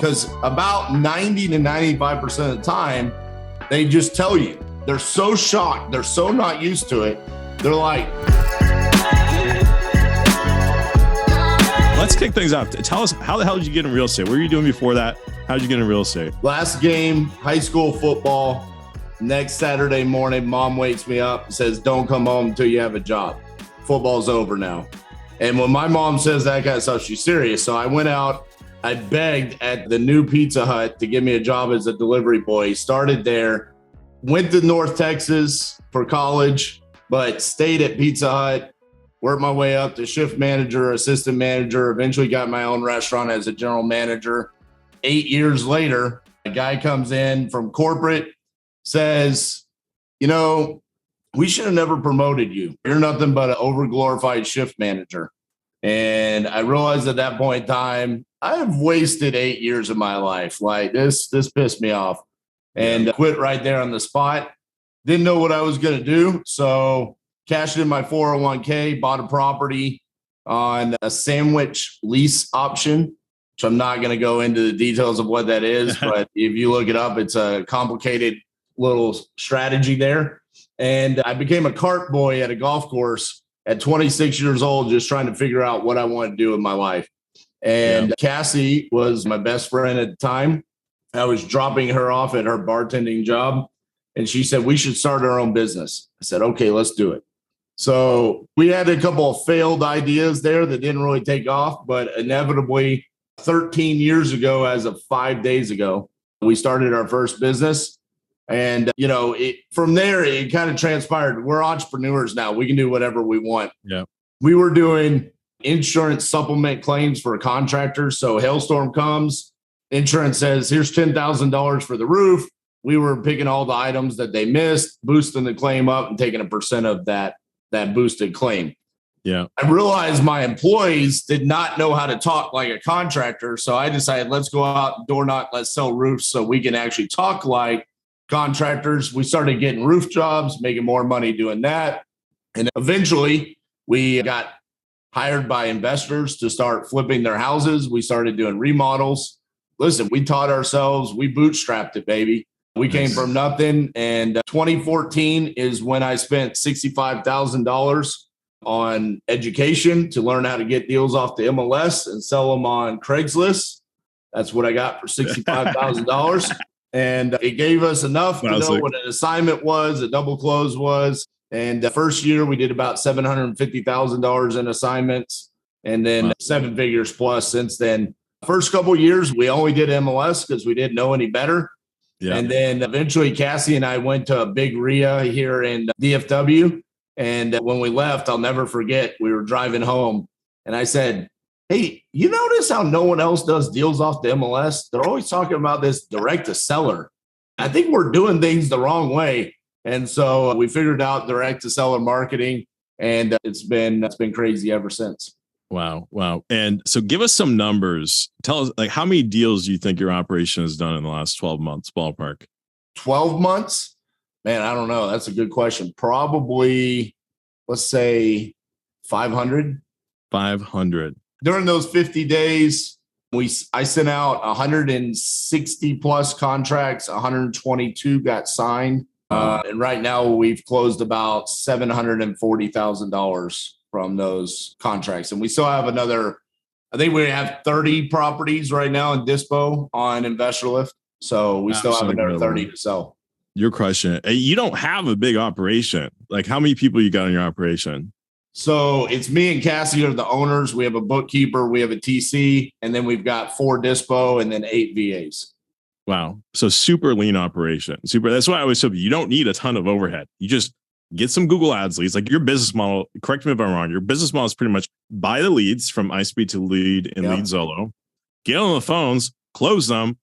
Because about 90 to 95% of the time, they just tell you. They're so shocked. They're so not used to it. They're like, let's kick things off. Tell us, how the hell did you get in real estate? What were you doing before that? How did you get in real estate? last game, high school football. Next Saturday morning, mom wakes me up and says, don't come home until you have a job. Football's over now. And when my mom says that kind of stuff, she's serious. So I went out, I begged at the new Pizza Hut to give me a job as a delivery boy. Started there, went to North Texas for college, but stayed at Pizza Hut, worked my way up to shift manager, assistant manager, eventually got my own restaurant as a general manager. 8 years later, a guy comes in from corporate, says, you know, we should have never promoted you. You're nothing but an overglorified shift manager. And I realized at that point in time, I have wasted 8 years of my life. Like this pissed me off and quit right there on the spot. Didn't know what I was going to do. So cashed in my 401k, bought a property on a sandwich lease option. So I'm not going to go into the details of what that is, but if you look it up, it's a complicated little strategy there. And I became a cart boy at a golf course at 26 years old, just trying to figure out what I wanted to do with my life. And Cassie was my best friend at the time. I was dropping her off at her bartending job. And she said, we should start our own business. I said, okay, let's do it. So we had a couple of failed ideas there that didn't really take off, but inevitably 13 years ago, as of 5 days ago, we started our first business. And, you know, from there, it kind of transpired. We're entrepreneurs now. We can do whatever we want. Yeah. We were doing insurance supplement claims for contractors. So hailstorm comes, insurance says, here's $10,000 for the roof. We were picking all the items that they missed, boosting the claim up and taking a percent of that boosted claim. Yeah. I realized my employees did not know how to talk like a contractor. So I decided, let's go out and door knock, let's sell roofs so we can actually talk like contractors. We started getting roof jobs, making more money doing that. And eventually we got hired by investors to start flipping their houses. We started doing remodels. Listen, we taught ourselves, we bootstrapped it, baby. We came from nothing. And 2014 is when I spent $65,000 on education to learn how to get deals off the MLS and sell them on Craigslist. That's what I got for $65,000. And it gave us enough to know what an assignment was, a double close was. And the first year we did about $750,000 in assignments, and then 7 figures plus since then. First couple of years, we only did MLS because we didn't know any better. Yeah. And then eventually Cassie and I went to a big RIA here in DFW. And when we left, I'll never forget, we were driving home and I said, hey, you notice how no one else does deals off the MLS? They're always talking about this direct to seller. I think we're doing things the wrong way. And so we figured out direct to seller marketing, and it's been crazy ever since. Wow. And so give us some numbers. Tell us, like, how many deals do you think your operation has done in the last 12 months, ballpark? 12 months? Man, I don't know. That's a good question. Probably, let's say 500. 500. During those 50 days, I sent out 160 plus contracts, 122 got signed. And right now we've closed about $740,000 from those contracts. And we still have I think we have 30 properties right now in Dispo on InvestorLift. So we still have another 30 to sell. You're crushing it. You don't have a big operation. Like, how many people you got in your operation? So it's me and Cassie are the owners. We have a bookkeeper, we have a TC, and then we've got 4 Dispo and then 8 VAs. Wow. So super lean operation. That's why I always said you don't need a ton of overhead. You just get some Google Ads leads. Like, your business model, correct me if I'm wrong, your business model is pretty much buy the leads from iSpeed to Lead and Lead Zolo, get on the phones, close them,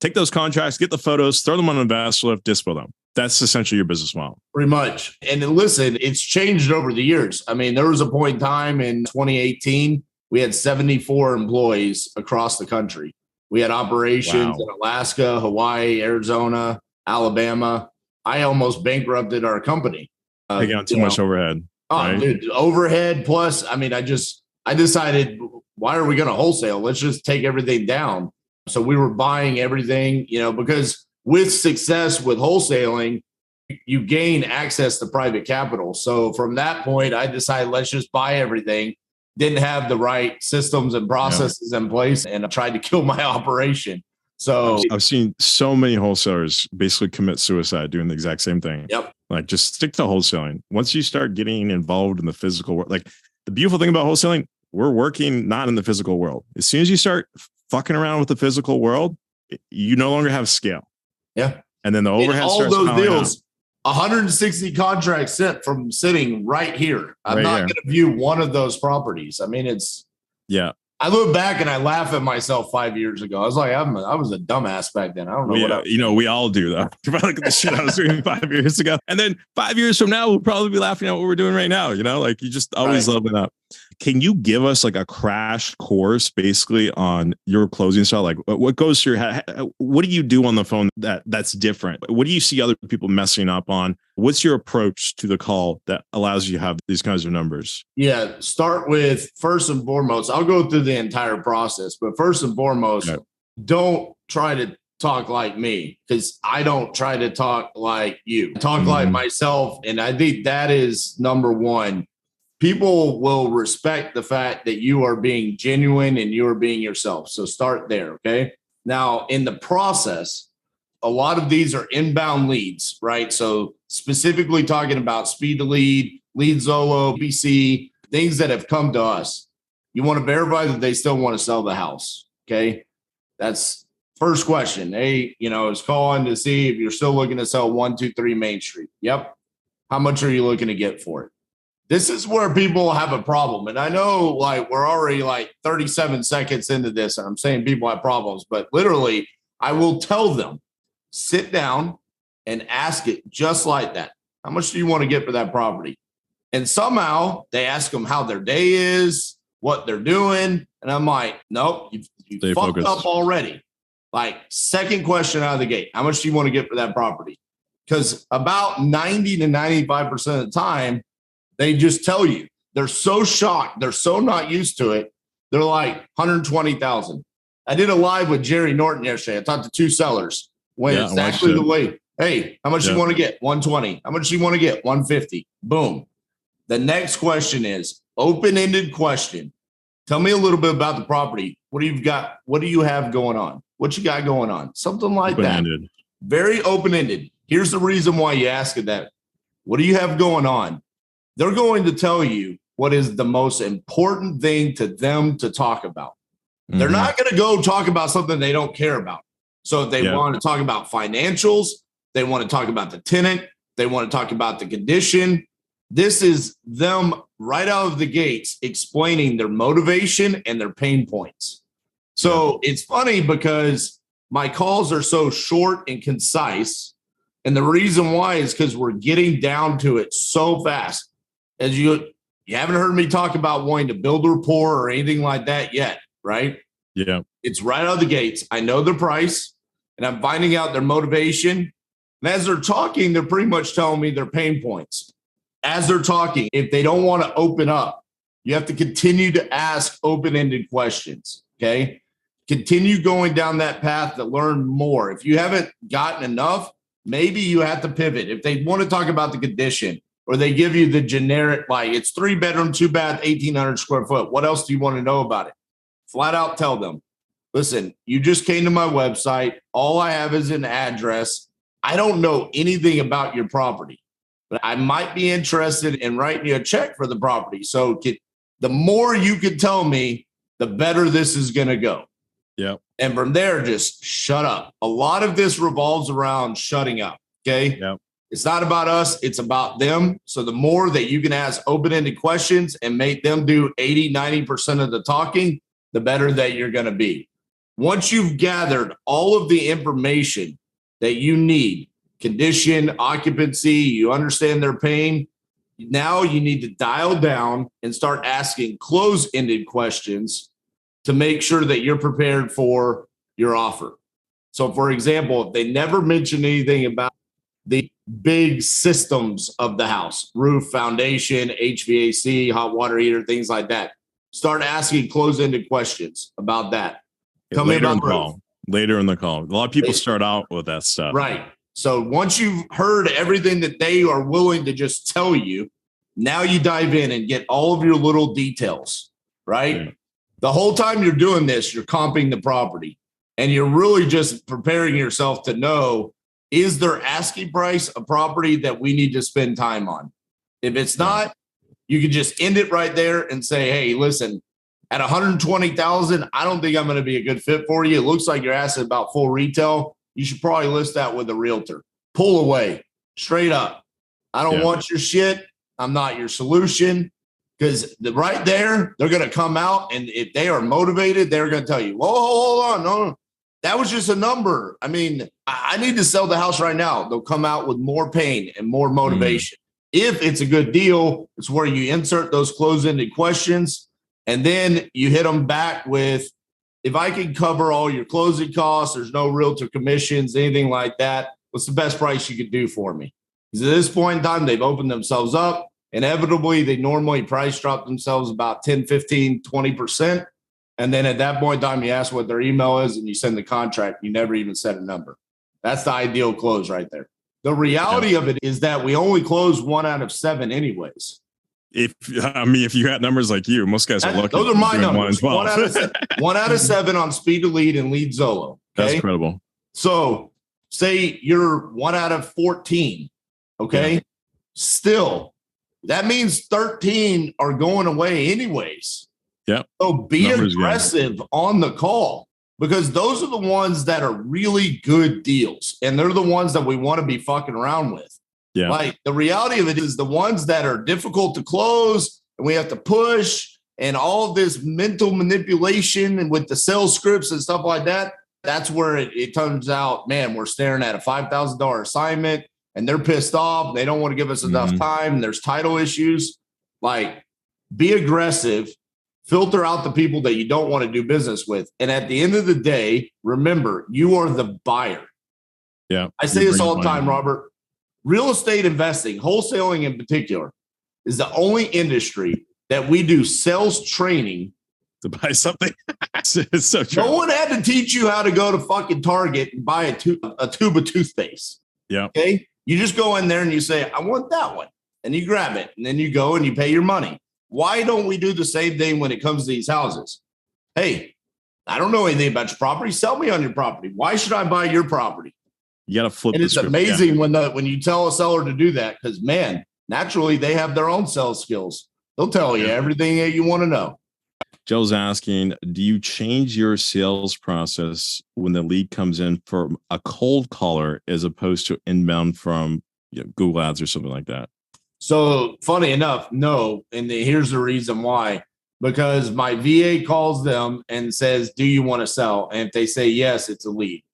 take those contracts, get the photos, throw them on InvestorLift, dispo them. That's essentially your business model. Pretty much. And listen, it's changed over the years. I mean, there was a point in time in 2018, we had 74 employees across the country. We had operations in Alaska, Hawaii, Arizona, Alabama. I almost bankrupted our company. Taking on too much overhead. Right? Dude, overhead plus, I mean, I decided, why are we going to wholesale? Let's just take everything down. So we were buying everything, because with success with wholesaling, you gain access to private capital. So from that point, I decided, let's just buy everything. Didn't have the right systems and processes in place, and I tried to kill my operation. So I've seen so many wholesalers basically commit suicide doing the exact same thing. Yep. Like, just stick to wholesaling. Once you start getting involved in the physical world, like, the beautiful thing about wholesaling, we're working not in the physical world. As soon as you start fucking around with the physical world, you no longer have scale. Yeah. And then the overhead all starts those deals, out. 160 contracts sent from sitting right here. I'm not going to view one of those properties. I mean, I look back and I laugh at myself 5 years ago. I was like, I was a dumbass back then. I don't know we all do that. If I look at the shit I was doing 5 years ago, and then 5 years from now, we'll probably be laughing at what we're doing right now. Like, you just always level up. Can you give us like a crash course basically on your closing style? Like, what goes through your head? What do you do on the phone that's different? What do you see other people messing up on? What's your approach to the call that allows you to have these kinds of numbers? Yeah. Start with, first and foremost, I'll go through the entire process, but first and foremost, don't try to talk like me, because I don't try to talk like you. Talk like myself. And I think that is number one. People will respect the fact that you are being genuine and you are being yourself. So start there. Okay. Now, in the process, a lot of these are inbound leads, right? So specifically talking about speed to lead, lead Zolo, BC, things that have come to us. You want to verify that they still want to sell the house. Okay. That's first question. Hey, is calling to see if you're still looking to sell 123 Main Street. Yep. How much are you looking to get for it? This is where people have a problem. And I know, like, we're already like 37 seconds into this, and I'm saying people have problems, but literally I will tell them, sit down and ask it just like that. How much do you want to get for that property? And somehow they ask them how their day is, what they're doing. And I'm like, nope, you fucked up already. Like, second question out of the gate, how much do you want to get for that property? Because about 90 to 95% of the time, they just tell you. They're so shocked. They're so not used to it. They're like 120,000. I did a live with Jerry Norton yesterday. I talked to two sellers. When it's actually the way, hey, how much you want to get? 120. How much you want to get? 150. Boom. The next question is open-ended question. Tell me a little bit about the property. What do you got? What do you have going on? What you got going on? Something like that. Very open-ended. Here's the reason why you ask it that. What do you have going on? They're going to tell you what is the most important thing to them to talk about. They're not going to go talk about something they don't care about. So if they want to talk about financials, they want to talk about the tenant, they want to talk about the condition. This is them right out of the gates explaining their motivation and their pain points. So it's funny because my calls are so short and concise. And the reason why is because we're getting down to it so fast. As you haven't heard me talk about wanting to build rapport or anything like that yet, right? Yeah. It's right out of the gates. I know their price and I'm finding out their motivation. And as they're talking, they're pretty much telling me their pain points. As they're talking, if they don't want to open up, you have to continue to ask open-ended questions, okay? Continue going down that path to learn more. If you haven't gotten enough, maybe you have to pivot. If they want to talk about the condition, or they give you the generic, like it's 3-bedroom, 2-bath, 1,800 square foot. What else do you want to know about it? Flat out tell them, listen, you just came to my website. All I have is an address. I don't know anything about your property, but I might be interested in writing you a check for the property. So the more you can tell me, the better this is going to go. Yeah. And from there, just shut up. A lot of this revolves around shutting up. Okay. Yeah. It's not about us. It's about them. So the more that you can ask open-ended questions and make them do 80, 90% of the talking, the better that you're going to be. Once you've gathered all of the information that you need, condition, occupancy, you understand their pain, now you need to dial down and start asking close-ended questions to make sure that you're prepared for your offer. So for example, if they never mention anything about the big systems of the house, roof, foundation, HVAC, hot water heater, things like that, start asking close-ended questions about that. Tell me about roof. later in the call. A lot of people start out with that stuff. Right. So once you've heard everything that they are willing to just tell you, now you dive in and get all of your little details, right? Yeah. The whole time you're doing this, you're comping the property and you're really just preparing yourself to know, is their asking price a property that we need to spend time on? If it's not, you can just end it right there and say, hey, listen, at 120,000, I don't think I'm going to be a good fit for you. It looks like you're asking about full retail. You should probably list that with a realtor. Pull away, straight up. I don't want your shit. I'm not your solution. Because right there, they're going to come out, and if they are motivated, they're going to tell you, whoa, hold on, no, that was just a number. I mean, I need to sell the house right now. They'll come out with more pain and more motivation. If it's a good deal, it's where you insert those close-ended questions, and then you hit them back with, if I can cover all your closing costs, there's no realtor commissions, anything like that, what's the best price you could do for me? Because at this point in time, they've opened themselves up. Inevitably, they normally price drop themselves about 10, 15, 20%. And then at that point in time, you ask what their email is and you send the contract. You never even set a number. That's the ideal close right there. The reality of it is that we only close 1 out of 7 anyways. If you got numbers like you, most guys are lucky. Those are my numbers. 1 out of 7, 1 out of 7 on speed to lead and lead Zolo. Okay? That's incredible. So say you're 1 out of 14. Okay. Yeah. Still, that means 13 are going away anyways. Yeah. So be aggressive on the call, because those are the ones that are really good deals. And they're the ones that we want to be fucking around with. Yeah. Like, the reality of it is the ones that are difficult to close and we have to push and all of this mental manipulation and with the sales scripts and stuff like that. That's where it turns out, man, we're staring at a $5,000 assignment and they're pissed off. They don't want to give us enough time. There's title issues. Like, be aggressive, filter out the people that you don't want to do business with. And at the end of the day, remember, you are the buyer. Yeah. I say this all the time, Robert. Real estate investing, wholesaling in particular, is the only industry that we do sales training to buy something. It's so true. No one had to teach you how to go to fucking Target and buy a tube of toothpaste. Yeah. Okay. You just go in there and you say, I want that one. And you grab it. And then you go and you pay your money. Why don't we do the same thing when it comes to these houses? Hey, I don't know anything about your property. Sell me on your property. Why should I buy your property? You got to flip. And it's amazing when you tell a seller to do that, because, man, naturally they have their own sales skills. They'll tell you everything that you want to know. Joe's asking, do you change your sales process when the lead comes in from a cold caller as opposed to inbound from Google Ads or something like that? So funny enough, no. And here's the reason why. Because my VA calls them and says, do you want to sell? And if they say yes, it's a lead.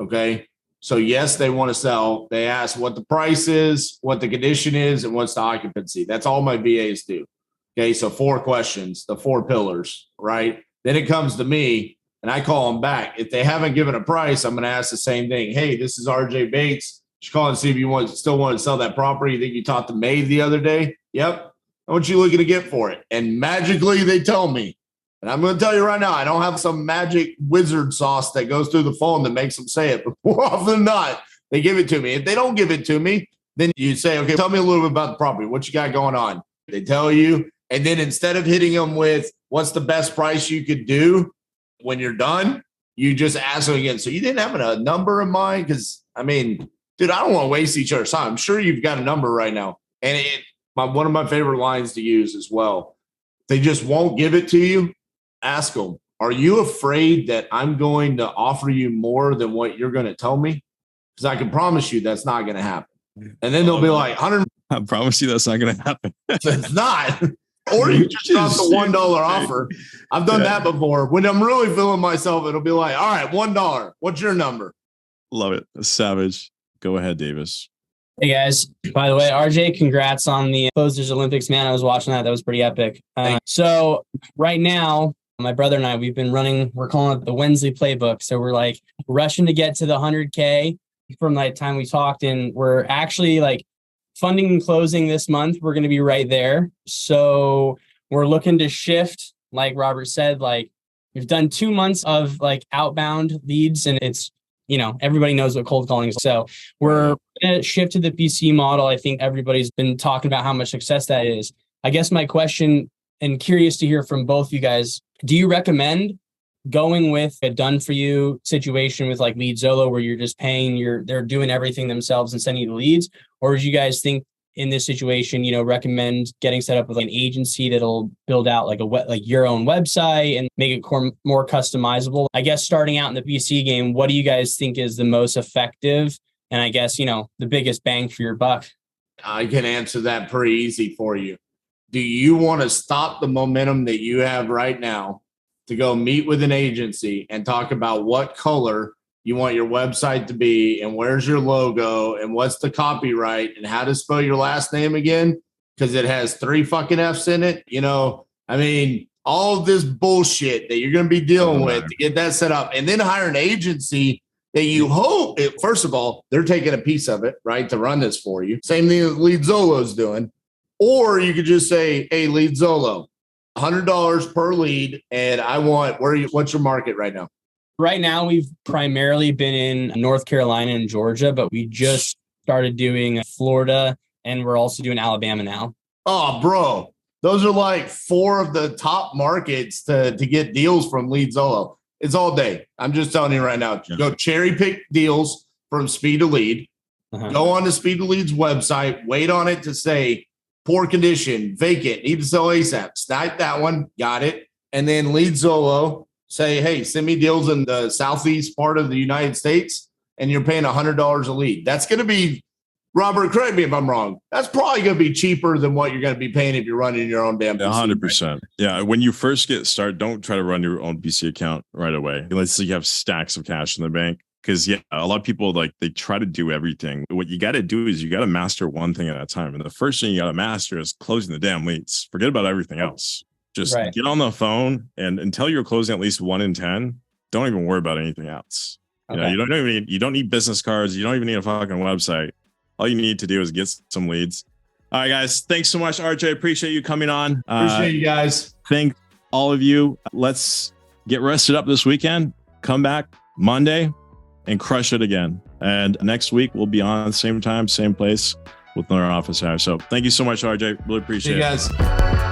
Okay. So yes, they want to sell. They ask what the price is, what the condition is, and what's the occupancy. That's all my VAs do. Okay. So 4 questions, the 4 pillars, right? Then it comes to me and I call them back. If they haven't given a price, I'm going to ask the same thing. Hey, this is RJ Bates. Just call and see if you still want to sell that property. You think you talked to May the other day? Yep. What you looking to get for it? And magically they tell me. And I'm going to tell you right now, I don't have some magic wizard sauce that goes through the phone that makes them say it. But more often than not, they give it to me. If they don't give it to me, then you say, okay, tell me a little bit about the property. What you got going on? They tell you. And then instead of hitting them with what's the best price you could do when you're done, you just ask them again. So you didn't have a number in mind? Because, I mean, dude, I don't want to waste each other's time. I'm sure you've got a number right now. And one of my favorite lines to use as well. They just won't give it to you. Ask them, are you afraid that I'm going to offer you more than what you're going to tell me? Because I can promise you that's not going to happen. And then they'll be like, I promise you that's not going to happen. It's not. Or you just drop the $1 offer. I've done that before. When I'm really feeling myself, it'll be like, all right, $1. What's your number? Love it. Savage. Go ahead, Davis. Hey guys, by the way, RJ, congrats on the Closers Olympics, man. I was watching that. That was pretty epic. So right now, my brother and I, we're calling it the Wednesday playbook. So we're like rushing to get to the 100K from that time we talked, and we're actually like funding and closing this month. We're going to be right there. So we're looking to shift, like Robert said, like we've done 2 months of like outbound leads, and it's, everybody knows what cold calling is. So we're going to shift to the PC model. I think everybody's been talking about how much success that is. I guess my question, and curious to hear from both you guys, do you recommend going with a done for you situation with like LeadZolo, where you're just paying, they're doing everything themselves and sending you the leads? Or would you guys think in this situation, recommend getting set up with like an agency that'll build out like your own website and make it more customizable? I guess starting out in the PC game, what do you guys think is the most effective, and I guess, the biggest bang for your buck? I can answer that pretty easy for you. Do you want to stop the momentum that you have right now to go meet with an agency and talk about what color you want your website to be, and where's your logo, and what's the copyright, and how to spell your last name again, because it has 3 fucking F's in it? All of this bullshit that you're going to be dealing with to get that set up, and then hire an agency that you hope, first of all, they're taking a piece of it, right, to run this for you. Same thing that LeadZolo's doing. Or you could just say, hey, LeadZolo, $100 per lead, and I want, what's your market right now? Right now, we've primarily been in North Carolina and Georgia, but we just started doing Florida, and we're also doing Alabama now. Oh, bro, those are like 4 of the top markets to get deals from LeadZolo. It's all day. I'm just telling you right now. Yeah. Go cherry pick deals from Speed to Lead. Go on to Speed to Lead's website. Wait on it to say poor condition, vacant, need to sell ASAP. Snipe that one. Got it. And then LeadZolo. Say, hey, send me deals in the southeast part of the United States, and you're paying $100 a lead. That's going to be, Robert, correct me if I'm wrong, that's probably going to be cheaper than what you're going to be paying if you're running your own damn PC. 100%. Right? Yeah. When you first get started, don't try to run your own PC account right away. Let's say you have stacks of cash in the bank. Because, a lot of people, they try to do everything. What you got to do is you got to master one thing at a time. And the first thing you got to master is closing the damn leads. Forget about everything else. Just get on the phone, and until you're closing at least 1 in 10, don't even worry about anything else. Okay. You don't need business cards. You don't even need a fucking website. All you need to do is get some leads. All right, guys. Thanks so much, RJ. Appreciate you coming on. Appreciate you guys. Thank all of you. Let's get rested up this weekend. Come back Monday and crush it again. And next week we'll be on same time, same place with another office hour. So thank you so much, RJ. Really appreciate it. See you guys.